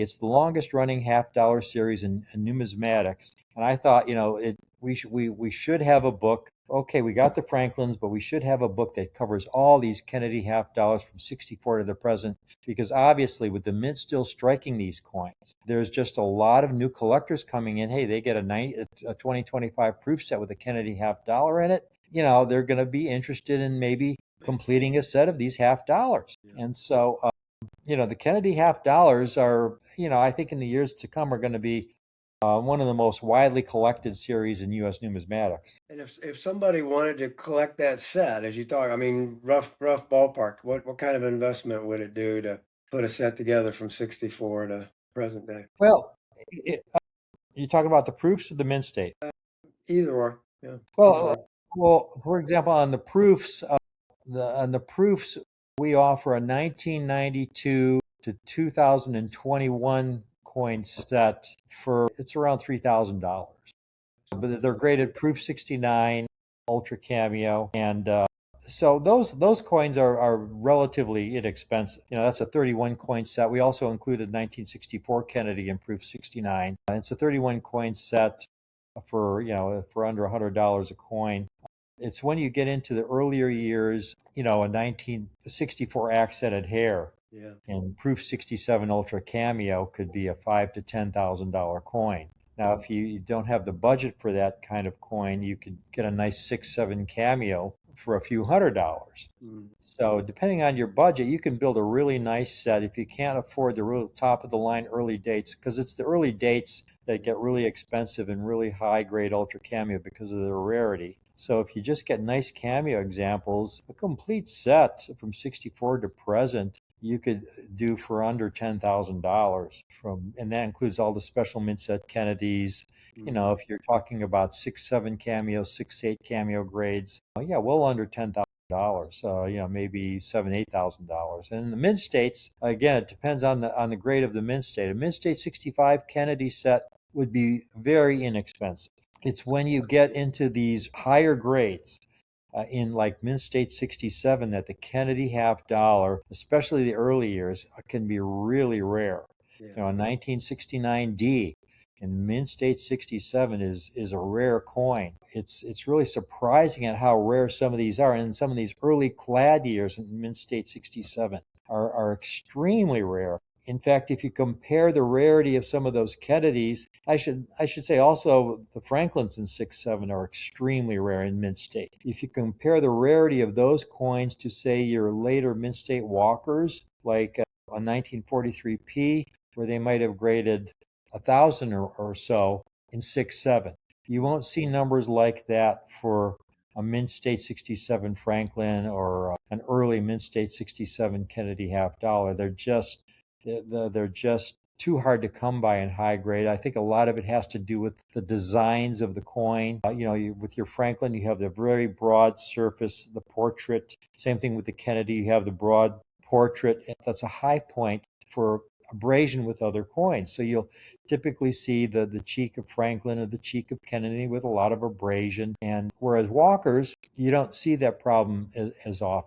It's the longest running half-dollar series in numismatics. And I thought, we should have a book. Okay, we got the Franklins, but we should have a book that covers all these Kennedy half dollars from 64 to the present, because obviously with the mint still striking these coins, there's just a lot of new collectors coming in. Hey, they get a 2025 proof set with a Kennedy half dollar in it. They're going to be interested in maybe completing a set of these half dollars. And so, the Kennedy half dollars are, I think in the years to come are going to be one of the most widely collected series in U.S. numismatics. And if somebody wanted to collect that set, as you talk, I mean, rough ballpark, what kind of investment would it do to put a set together from 64 to present day? Well, it, you talk about the proofs of the mint state. Either or, yeah, either Well, or. well, for example, on the proofs, we offer a 1992 to 2021 coin set for it's around $3,000. But they're graded proof 69, ultra cameo, and so those coins are relatively inexpensive. That's a 31 coin set. We also included 1964 Kennedy in proof 69. It's a 31 coin set for under $100 a coin. It's when you get into the earlier years, a 1964 accented hair Yeah. and proof 67 ultra cameo could be a $5,000 to $10,000 coin. Now, if you don't have the budget for that kind of coin, you could get a nice 6-7 cameo for a few $100s. Mm. So depending on your budget, you can build a really nice set if you can't afford the real top of the line early dates, because it's the early dates that get really expensive and really high grade ultra cameo because of their rarity. So if you just get nice cameo examples, a complete set from 64 to present, you could do for under $10,000 and that includes all the special mint set Kennedys. If you're talking about 6-7 cameo, 6-8 cameo grades, yeah, well under $10,000. Maybe $7,000, $8,000. And in the mint states, again, it depends on the grade of the mint state. A mint state 65 Kennedy set would be very inexpensive. It's when you get into these higher grades, in like Mint State 67, that the Kennedy half dollar, especially the early years, can be really rare. Yeah. A 1969D in Mint State 67 is a rare coin. It's really surprising at how rare some of these are. And some of these early clad years in Mint State 67 are extremely rare. In fact, if you compare the rarity of some of those Kennedys, I should say also the Franklins in 6-7 are extremely rare in mint state. If you compare the rarity of those coins to, say, your later mint state walkers, like a 1943P, where they might have graded 1,000 or so in 6-7, you won't see numbers like that for a Mint State 67 Franklin or an early Mint State 67 Kennedy half dollar. They're just too hard to come by in high grade. I think a lot of it has to do with the designs of the coin. With your Franklin, you have the very broad surface, the portrait. Same thing with the Kennedy, you have the broad portrait. That's a high point for abrasion with other coins. So you'll typically see the cheek of Franklin or the cheek of Kennedy with a lot of abrasion. And whereas Walkers, you don't see that problem as often.